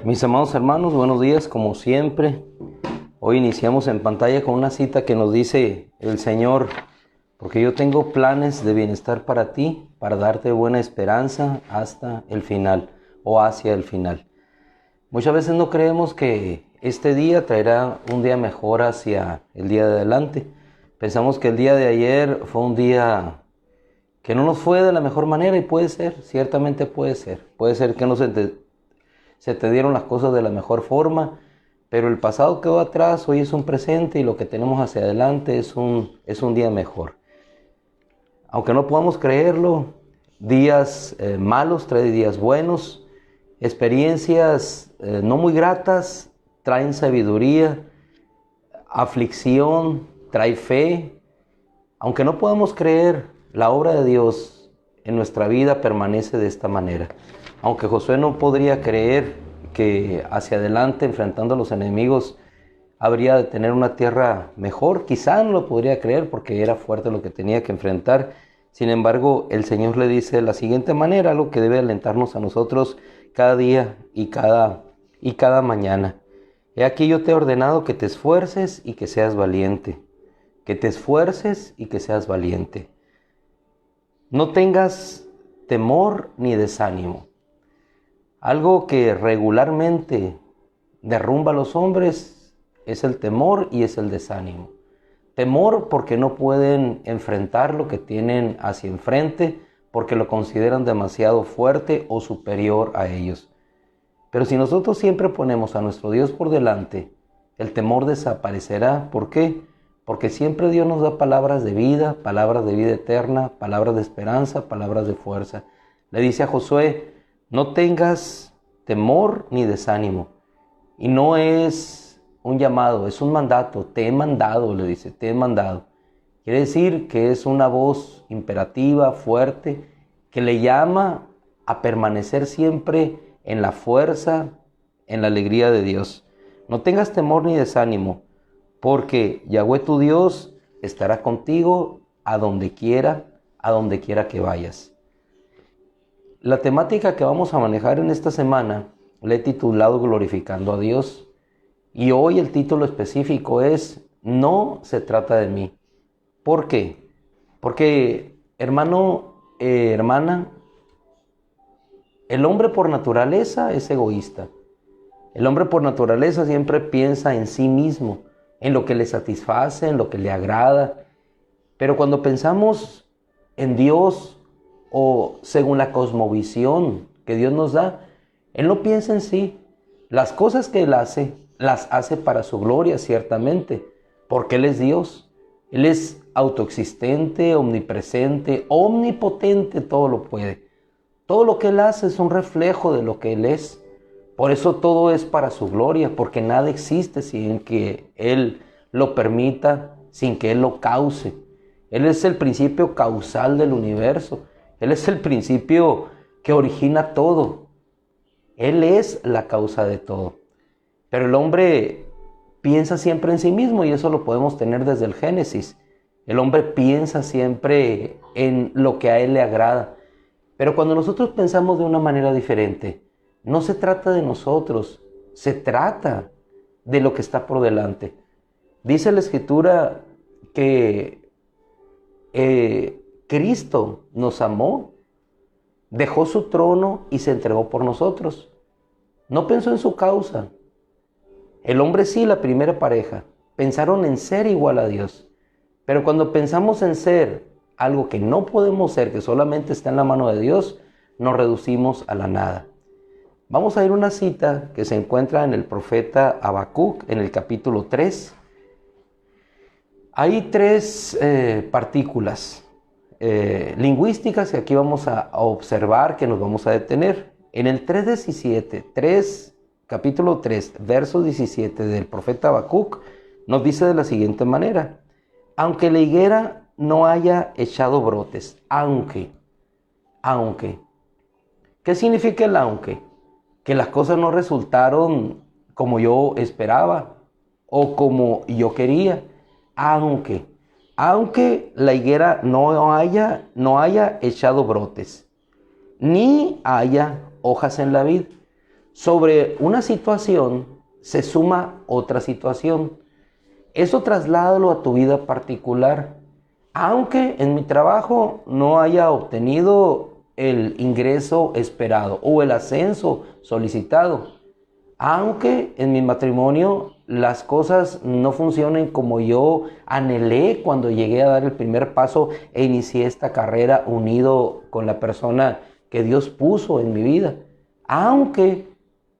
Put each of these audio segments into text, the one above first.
Mis amados hermanos, buenos días, como siempre. Hoy iniciamos en pantalla con una cita que nos dice el Señor: porque yo tengo planes de bienestar para ti, para darte buena esperanza hasta el final o hacia el final. Muchas veces no creemos que este día traerá un día mejor hacia el día de adelante. Pensamos que el día de ayer fue un día que no nos fue de la mejor manera, y puede ser, ciertamente puede ser. Puede ser que no se te dieron las cosas de la mejor forma, pero el pasado quedó atrás, hoy es un presente y lo que tenemos hacia adelante es un día mejor. Aunque no podamos creerlo, días malos traen días buenos, experiencias no muy gratas traen sabiduría, aflicción trae fe. Aunque no podamos creer, la obra de Dios en nuestra vida permanece de esta manera. Aunque Josué no podría creer que hacia adelante, enfrentando a los enemigos, habría de tener una tierra mejor, quizá no lo podría creer porque era fuerte lo que tenía que enfrentar. Sin embargo, el Señor le dice de la siguiente manera, algo que debe alentarnos a nosotros cada día y cada mañana: he aquí yo te he ordenado que te esfuerces y que seas valiente. Que te esfuerces y que seas valiente. No tengas temor ni desánimo. Algo que regularmente derrumba a los hombres es el temor y es el desánimo. Temor porque no pueden enfrentar lo que tienen hacia enfrente, porque lo consideran demasiado fuerte o superior a ellos. Pero si nosotros siempre ponemos a nuestro Dios por delante, el temor desaparecerá. ¿Por qué? Porque siempre Dios nos da palabras de vida eterna, palabras de esperanza, palabras de fuerza. Le dice a Josué: no tengas temor ni desánimo. Y no es un llamado, es un mandato. Te he mandado, le dice, te he mandado. Quiere decir que es una voz imperativa, fuerte, que le llama a permanecer siempre en la fuerza, en la alegría de Dios. No tengas temor ni desánimo, porque Yahweh tu Dios estará contigo a donde quiera que vayas. La temática que vamos a manejar en esta semana la he titulado Glorificando a Dios. Y hoy el título específico es: no se trata de mí. ¿Por qué? Porque, hermano, hermana, el hombre por naturaleza es egoísta. El hombre por naturaleza siempre piensa en sí mismo, en lo que le satisface, en lo que le agrada. Pero cuando pensamos en Dios, o según la cosmovisión que Dios nos da, Él no piensa en sí. Las cosas que Él hace, las hace para su gloria, ciertamente, porque Él es Dios. Él es autoexistente, omnipresente, omnipotente, todo lo puede. Todo lo que Él hace es un reflejo de lo que Él es. Por eso todo es para su gloria, porque nada existe sin que Él lo permita, sin que Él lo cause. Él es el principio causal del universo. Él es el principio que origina todo. Él es la causa de todo. Pero el hombre piensa siempre en sí mismo, y eso lo podemos tener desde el Génesis. El hombre piensa siempre en lo que a él le agrada. Pero cuando nosotros pensamos de una manera diferente, no se trata de nosotros, se trata de lo que está por delante. Dice la Escritura que Cristo nos amó, dejó su trono y se entregó por nosotros. No pensó en su causa. El hombre sí, la primera pareja, pensaron en ser igual a Dios. Pero cuando pensamos en ser algo que no podemos ser, que solamente está en la mano de Dios, nos reducimos a la nada. Vamos a ir a una cita que se encuentra en el profeta Habacuc, en el capítulo 3. Hay tres partículas lingüísticas que aquí vamos a observar, que nos vamos a detener. En el 3:17, capítulo 3, verso 17 del profeta Habacuc, nos dice de la siguiente manera: aunque la higuera no haya echado brotes, aunque. ¿Qué significa el aunque? Que las cosas no resultaron como yo esperaba o como yo quería. Aunque la higuera no haya echado brotes, ni haya hojas en la vid. Sobre una situación se suma otra situación. Eso trasládalo a tu vida particular. Aunque en mi trabajo no haya obtenido el ingreso esperado o el ascenso solicitado, aunque en mi matrimonio las cosas no funcionen como yo anhelé cuando llegué a dar el primer paso e inicié esta carrera unido con la persona que Dios puso en mi vida, aunque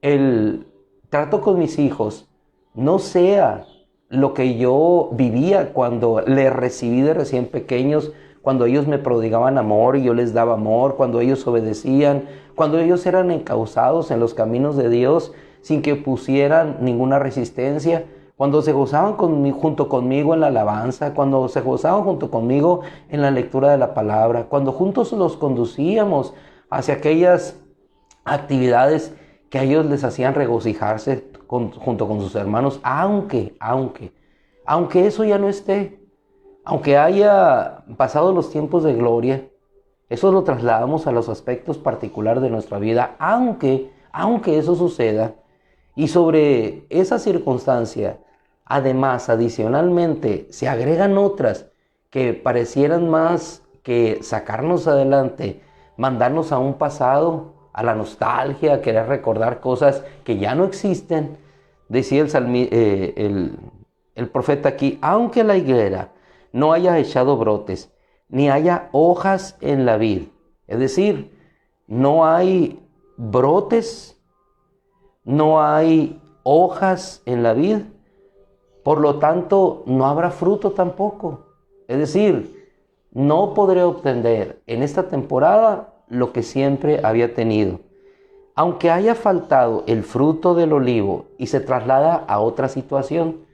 el trato con mis hijos no sea lo que yo vivía cuando les recibí de recién pequeños, cuando ellos me prodigaban amor y yo les daba amor, cuando ellos obedecían, cuando ellos eran encauzados en los caminos de Dios sin que pusieran ninguna resistencia, cuando se gozaban junto conmigo en la alabanza, cuando se gozaban junto conmigo en la lectura de la palabra, cuando juntos los conducíamos hacia aquellas actividades que a ellos les hacían regocijarse junto con sus hermanos, aunque eso ya no esté, aunque haya pasado los tiempos de gloria, eso lo trasladamos a los aspectos particulares de nuestra vida, aunque eso suceda, y sobre esa circunstancia, además, adicionalmente, se agregan otras que parecieran más que sacarnos adelante, mandarnos a un pasado, a la nostalgia, a querer recordar cosas que ya no existen. Decía el profeta aquí, aunque la higuera no haya echado brotes, ni haya hojas en la vid, es decir, no hay brotes, no hay hojas en la vid, por lo tanto no habrá fruto tampoco. Es decir, no podré obtener en esta temporada lo que siempre había tenido. Aunque haya faltado el fruto del olivo y se traslada a otra situación,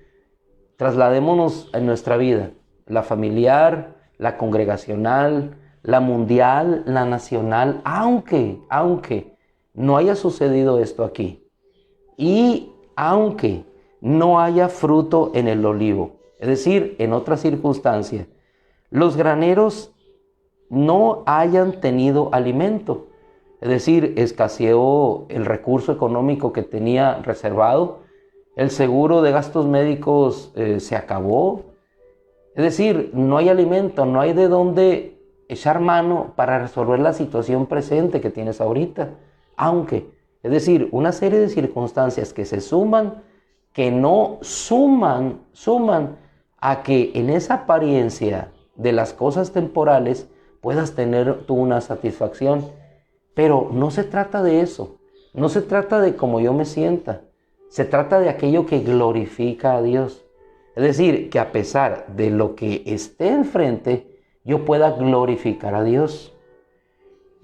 trasladémonos en nuestra vida, la familiar, la congregacional, la mundial, la nacional, aunque no haya sucedido esto aquí. Y aunque no haya fruto en el olivo, es decir, en otra circunstancia, los graneros no hayan tenido alimento, es decir, escaseó el recurso económico que tenía reservado, el seguro de gastos médicos se acabó, es decir, no hay alimento, no hay de dónde echar mano para resolver la situación presente que tienes ahorita, es decir, una serie de circunstancias que se suman, que no suman a que en esa apariencia de las cosas temporales puedas tener tú una satisfacción. Pero no se trata de eso, no se trata de cómo yo me sienta, se trata de aquello que glorifica a Dios. Es decir, que a pesar de lo que esté enfrente, yo pueda glorificar a Dios.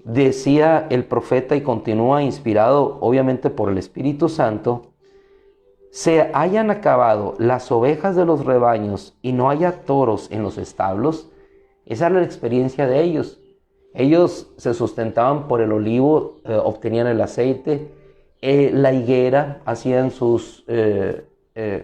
Decía el profeta y continúa inspirado obviamente por el Espíritu Santo, se hayan acabado las ovejas de los rebaños y no haya toros en los establos. Esa era la experiencia de ellos. Ellos se sustentaban por el olivo, obtenían el aceite, la higuera, hacían sus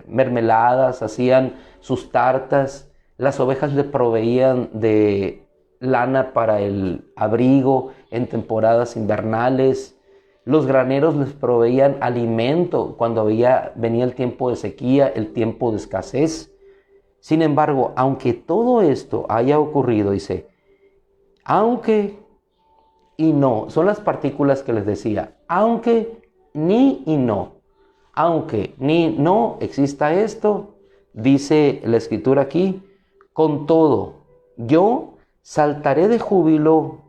mermeladas, hacían sus tartas, las ovejas le proveían de lana para el abrigo en temporadas invernales, los graneros les proveían alimento cuando venía el tiempo de sequía, el tiempo de escasez. Sin embargo, aunque todo esto haya ocurrido, dice, aunque y no, son las partículas que les decía, aunque ni y no, aunque ni no exista esto, dice la escritura aquí, con todo, yo saltaré de júbilo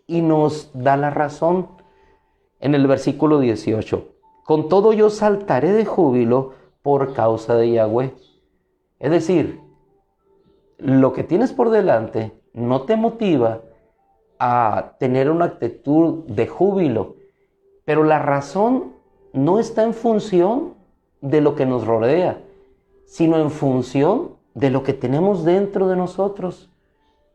y nos da la razón en el versículo 18. Con todo yo saltaré de júbilo por causa de Yahweh. Es decir, lo que tienes por delante no te motiva a tener una actitud de júbilo, pero la razón no está en función de lo que nos rodea, sino en función de lo que tenemos dentro de nosotros,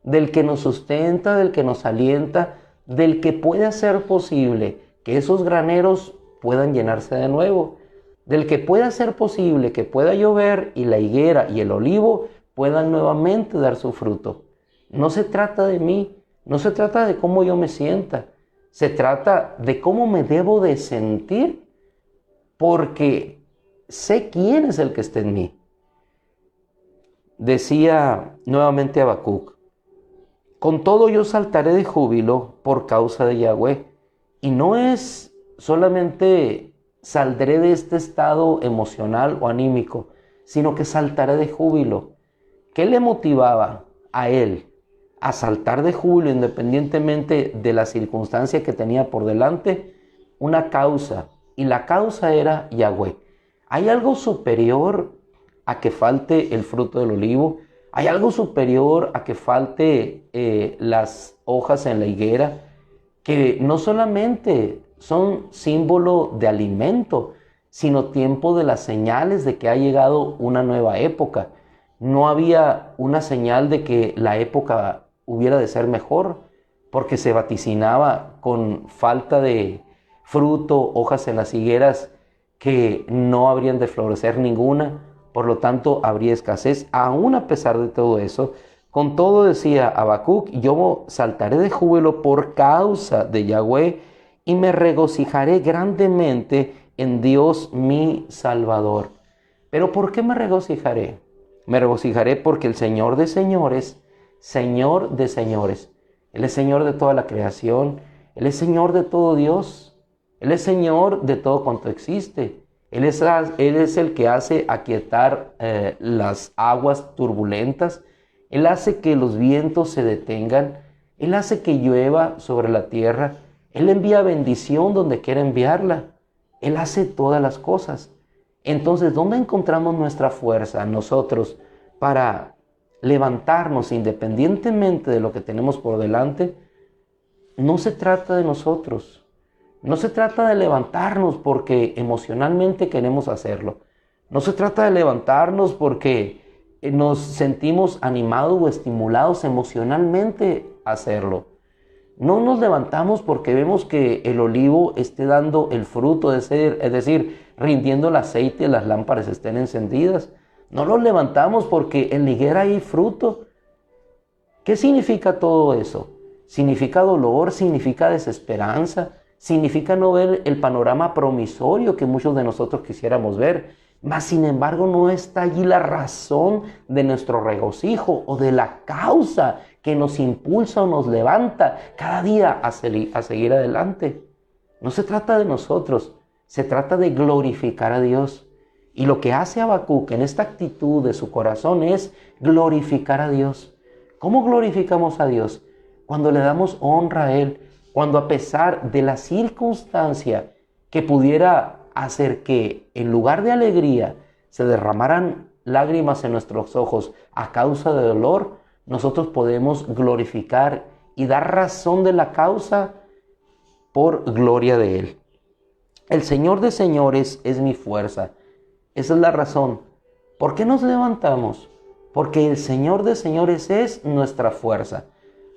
del que nos sustenta, del que nos alienta, del que puede hacer posible que esos graneros puedan llenarse de nuevo, del que puede hacer posible que pueda llover y la higuera y el olivo puedan nuevamente dar su fruto. No se trata de mí, no se trata de cómo yo me sienta, se trata de cómo me debo de sentir porque sé quién es el que está en mí. Decía nuevamente Habacuc: con todo yo saltaré de júbilo por causa de Yahweh. Y no es solamente saldré de este estado emocional o anímico, sino que saltaré de júbilo. ¿Qué le motivaba a él a saltar de júbilo independientemente de la circunstancia que tenía por delante? Una causa, y la causa era Yahweh. ¿Hay algo superior a que falte el fruto del olivo? ¿Hay algo superior a que falte las hojas en la higuera? Que no solamente son símbolo de alimento, sino tiempo de las señales de que ha llegado una nueva época. No había una señal de que la época hubiera de ser mejor, porque se vaticinaba con falta de fruto, hojas en las higueras que no habrían de florecer ninguna, por lo tanto habría escasez. Aún a pesar de todo eso, con todo decía Habacuc: yo saltaré de júbilo por causa de Yahweh y me regocijaré grandemente en Dios mi Salvador. ¿Pero por qué me regocijaré? Me regocijaré porque el Señor de señores, Señor de señores, Él es Señor de toda la creación, Él es Señor de todo Dios, Él es Señor de todo cuanto existe. Él es el que hace aquietar las aguas turbulentas. Él hace que los vientos se detengan. Él hace que llueva sobre la tierra. Él envía bendición donde quiera enviarla. Él hace todas las cosas. Entonces, ¿dónde encontramos nuestra fuerza nosotros para levantarnos independientemente de lo que tenemos por delante? No se trata de nosotros. No se trata de levantarnos porque emocionalmente queremos hacerlo. No se trata de levantarnos porque nos sentimos animados o estimulados emocionalmente a hacerlo. No nos levantamos porque vemos que el olivo esté dando el fruto, es decir, rindiendo el aceite y las lámparas estén encendidas. No nos levantamos porque en la higuera hay fruto. ¿Qué significa todo eso? Significa dolor, significa desesperanza, significa no ver el panorama promisorio que muchos de nosotros quisiéramos ver. Mas, sin embargo, no está allí la razón de nuestro regocijo o de la causa que nos impulsa o nos levanta cada día a seguir adelante. No se trata de nosotros, se trata de glorificar a Dios. Y lo que hace Habacuc en esta actitud de su corazón es glorificar a Dios. ¿Cómo glorificamos a Dios? Cuando le damos honra a Él, cuando a pesar de la circunstancia que pudiera hacer que en lugar de alegría se derramaran lágrimas en nuestros ojos a causa de dolor, nosotros podemos glorificar y dar razón de la causa por gloria de Él. El Señor de señores es mi fuerza. Esa es la razón. ¿Por qué nos levantamos? Porque el Señor de señores es nuestra fuerza.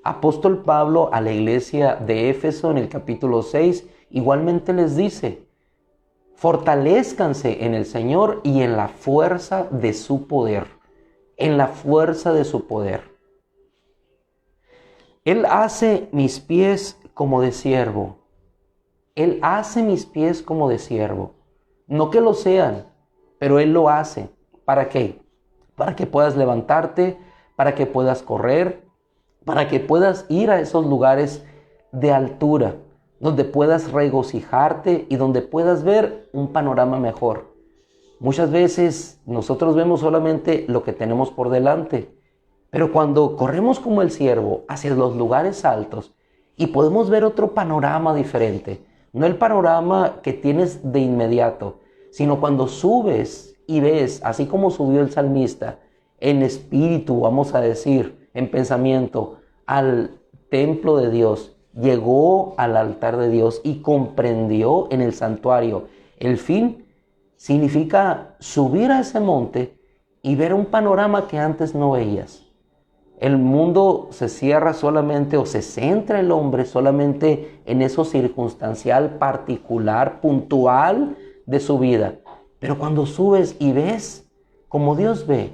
Apóstol Pablo a la iglesia de Éfeso en el capítulo 6 igualmente les dice: fortalézcanse en el Señor y en la fuerza de su poder. En la fuerza de su poder. Él hace mis pies como de siervo. Él hace mis pies como de siervo. No que lo sean, pero Él lo hace. ¿Para qué? Para que puedas levantarte, para que puedas correr, para que puedas ir a esos lugares de altura, donde puedas regocijarte y donde puedas ver un panorama mejor. Muchas veces nosotros vemos solamente lo que tenemos por delante, pero cuando corremos como el ciervo hacia los lugares altos y podemos ver otro panorama diferente, no el panorama que tienes de inmediato, sino cuando subes y ves, así como subió el salmista, en espíritu, vamos a decir, en pensamiento, al templo de Dios, llegó al altar de Dios y comprendió en el santuario el fin, significa subir a ese monte y ver un panorama que antes no veías. El mundo se cierra solamente o se centra el hombre solamente en eso circunstancial, particular, puntual de su vida. Pero cuando subes y ves como Dios ve,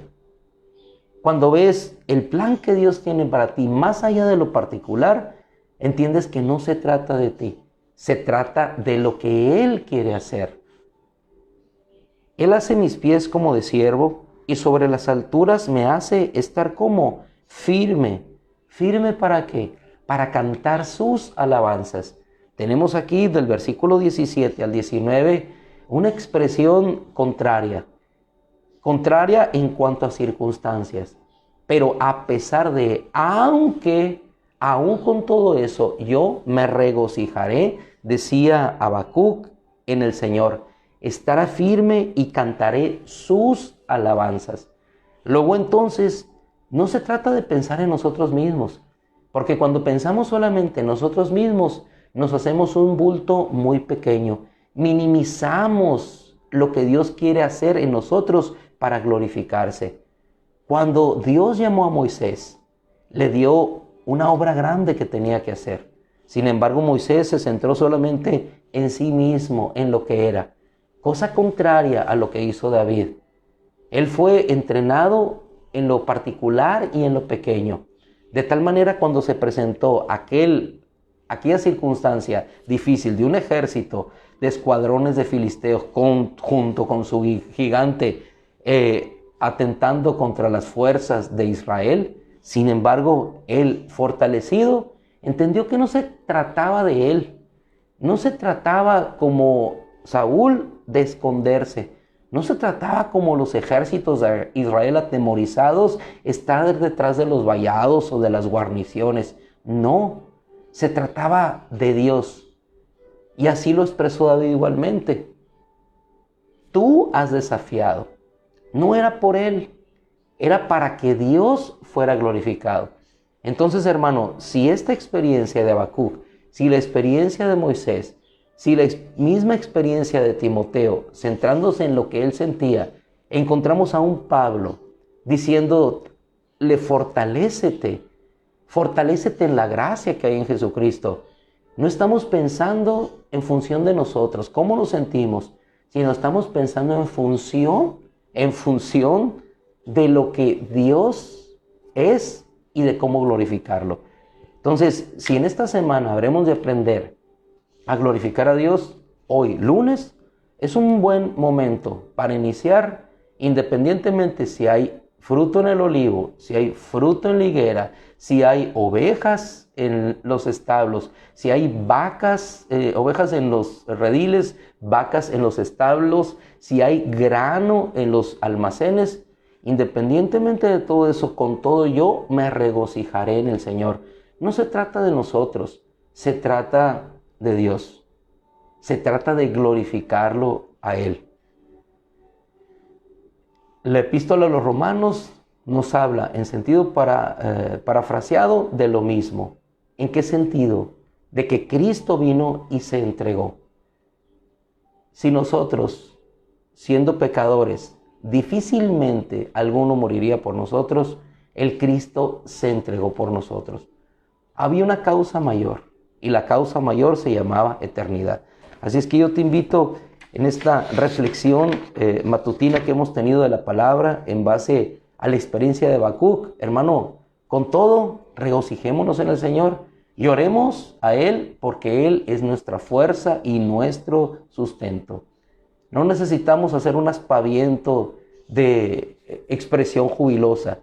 cuando ves el plan que Dios tiene para ti más allá de lo particular, entiendes que no se trata de ti, se trata de lo que Él quiere hacer. Él hace mis pies como de ciervo y sobre las alturas me hace estar como firme. ¿Firme para qué? Para cantar sus alabanzas. Tenemos aquí del versículo 17 al 19 una expresión contraria. Contraria en cuanto a circunstancias. Pero a pesar de, aún con todo eso, yo me regocijaré, decía Habacuc, en el Señor. Estará firme y cantaré sus alabanzas. Luego entonces, no se trata de pensar en nosotros mismos, porque cuando pensamos solamente en nosotros mismos, nos hacemos un bulto muy pequeño. Minimizamos lo que Dios quiere hacer en nosotros para glorificarse. Cuando Dios llamó a Moisés, le dio una obra grande que tenía que hacer. Sin embargo, Moisés se centró solamente en sí mismo, en lo que era. Cosa contraria a lo que hizo David. Él fue entrenado en lo particular y en lo pequeño. De tal manera, cuando se presentó aquella circunstancia difícil de un ejército de escuadrones de filisteos junto con su gigante atentando contra las fuerzas de Israel, sin embargo, él, fortalecido, entendió que no se trataba de él. No se trataba como Saúl de esconderse. No se trataba como los ejércitos de Israel atemorizados estar detrás de los vallados o de las guarniciones. No, se trataba de Dios. Y así lo expresó David igualmente. Tú has desafiado. No era por él, era para que Dios fuera glorificado. Entonces, hermano, si esta experiencia de Habacuc, si la experiencia de Moisés, si la misma experiencia de Timoteo, centrándose en lo que él sentía, encontramos a un Pablo diciéndole, fortalécete en la gracia que hay en Jesucristo. No estamos pensando en función de nosotros, cómo nos sentimos, sino estamos pensando en función de lo que Dios es y de cómo glorificarlo. Entonces, si en esta semana habremos de aprender a glorificar a Dios, hoy, lunes, es un buen momento para iniciar, independientemente si hay fruto en el olivo, si hay fruto en la higuera, si hay ovejas en los establos, si hay ovejas en los rediles, vacas en los establos, si hay grano en los almacenes. Independientemente de todo eso, con todo yo me regocijaré en el Señor. No se trata de nosotros, se trata de Dios. Se trata de glorificarlo a Él. La epístola a los Romanos nos habla en sentido parafraseado de lo mismo. ¿En qué sentido? De que Cristo vino y se entregó. Si nosotros, siendo pecadores, difícilmente alguno moriría por nosotros, el Cristo se entregó por nosotros. Había una causa mayor, y la causa mayor se llamaba eternidad. Así es que yo te invito en esta reflexión matutina que hemos tenido de la palabra en base a la experiencia de Habacuc. Hermano, con todo, regocijémonos en el Señor y oremos a Él, porque Él es nuestra fuerza y nuestro sustento. No necesitamos hacer un aspaviento de expresión jubilosa.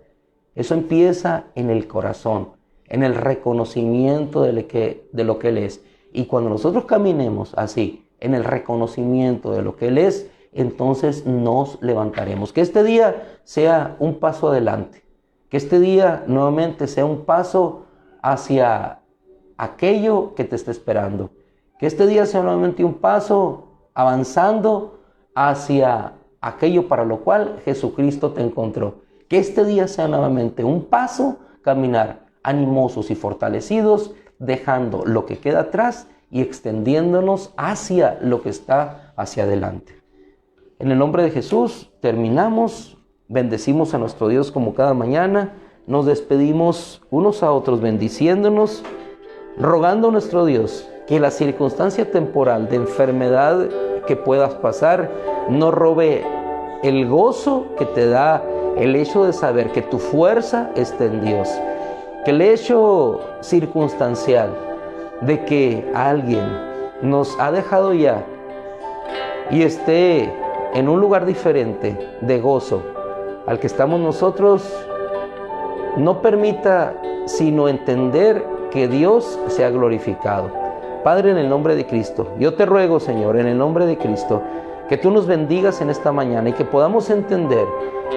Eso empieza en el corazón, en el reconocimiento de lo que Él es. Y cuando nosotros caminemos así, en el reconocimiento de lo que Él es, entonces nos levantaremos. Que este día sea un paso adelante. Que este día nuevamente sea un paso hacia aquello que te está esperando. Que este día sea nuevamente un paso avanzando hacia aquello para lo cual Jesucristo te encontró. Que este día sea nuevamente un paso, caminar animosos y fortalecidos, dejando lo que queda atrás y extendiéndonos hacia lo que está hacia adelante. En el nombre de Jesús terminamos, bendecimos a nuestro Dios como cada mañana, nos despedimos unos a otros bendiciéndonos, rogando a nuestro Dios que la circunstancia temporal de enfermedad que puedas pasar no robe el gozo que te da el hecho de saber que tu fuerza está en Dios. Que el hecho circunstancial de que alguien nos ha dejado ya y esté en un lugar diferente de gozo al que estamos nosotros, no permita sino entender que Dios sea glorificado. Padre, en el nombre de Cristo, yo te ruego, Señor, en el nombre de Cristo, que tú nos bendigas en esta mañana y que podamos entender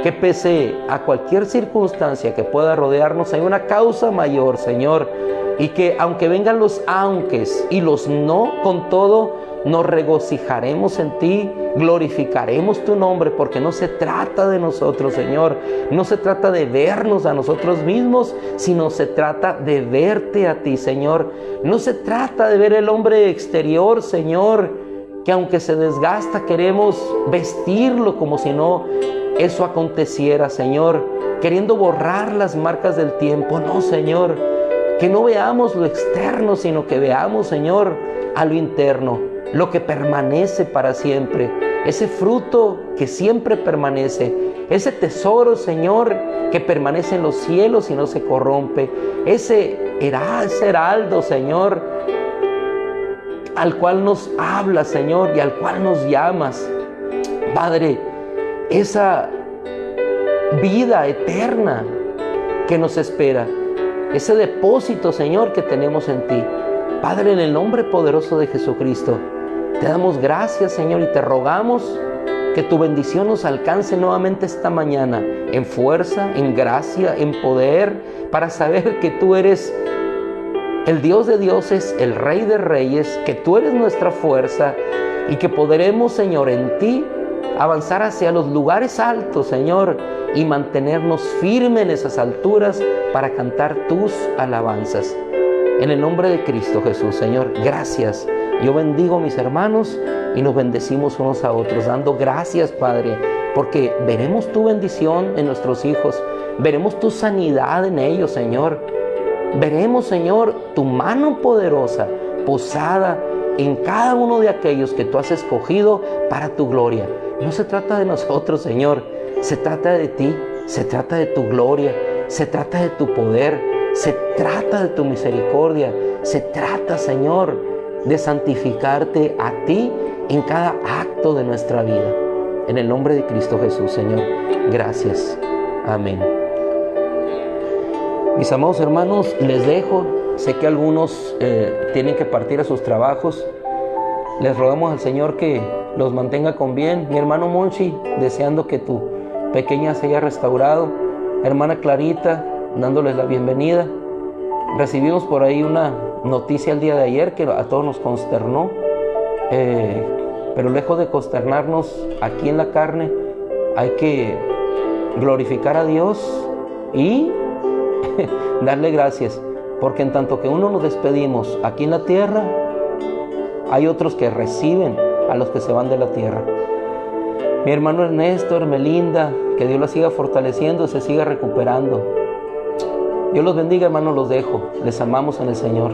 que pese a cualquier circunstancia que pueda rodearnos, hay una causa mayor, Señor, y que aunque vengan los aunques y los no, con todo nos regocijaremos en ti, glorificaremos tu nombre, porque no se trata de nosotros, Señor, no se trata de vernos a nosotros mismos, sino se trata de verte a ti, Señor. No se trata de ver el hombre exterior, Señor, que aunque se desgasta queremos vestirlo como si no eso aconteciera, Señor, queriendo borrar las marcas del tiempo. No, Señor, que no veamos lo externo, sino que veamos, Señor, a lo interno, lo que permanece para siempre, ese fruto que siempre permanece, ese tesoro, Señor, que permanece en los cielos y no se corrompe, ese heraldo, Señor, al cual nos hablas, Señor, y al cual nos llamas, Padre, esa vida eterna que nos espera, ese depósito, Señor, que tenemos en ti. Padre, en el nombre poderoso de Jesucristo, te damos gracias, Señor, y te rogamos que tu bendición nos alcance nuevamente esta mañana, en fuerza, en gracia, en poder, para saber que tú eres el Dios de dioses, el Rey de reyes, que tú eres nuestra fuerza y que podremos, Señor, en ti avanzar hacia los lugares altos, Señor, y mantenernos firmes en esas alturas para cantar tus alabanzas. En el nombre de Cristo Jesús, Señor, gracias. Yo bendigo a mis hermanos y nos bendecimos unos a otros, dando gracias, Padre, porque veremos tu bendición en nuestros hijos, veremos tu sanidad en ellos, Señor. Veremos, Señor, tu mano poderosa posada en cada uno de aquellos que tú has escogido para tu gloria. No se trata de nosotros, Señor, se trata de ti, se trata de tu gloria, se trata de tu poder, se trata de tu misericordia, se trata, Señor, de santificarte a ti en cada acto de nuestra vida. En el nombre de Cristo Jesús, Señor, gracias. Amén. Mis amados hermanos, les dejo. Sé que algunos tienen que partir a sus trabajos. Les rogamos al Señor que los mantenga con bien. Mi hermano Monchi, deseando que tu pequeña se haya restaurado. Hermana Clarita, dándoles la bienvenida. Recibimos por ahí una noticia el día de ayer que a todos nos consternó. Pero lejos de consternarnos aquí en la carne, hay que glorificar a Dios y darle gracias, porque en tanto que uno nos despedimos aquí en la tierra, hay otros que reciben a los que se van de la tierra. Mi hermano Ernesto, Hermelinda, que Dios la siga fortaleciendo, se siga recuperando. Dios los bendiga, hermanos, los dejo. Les amamos en el Señor.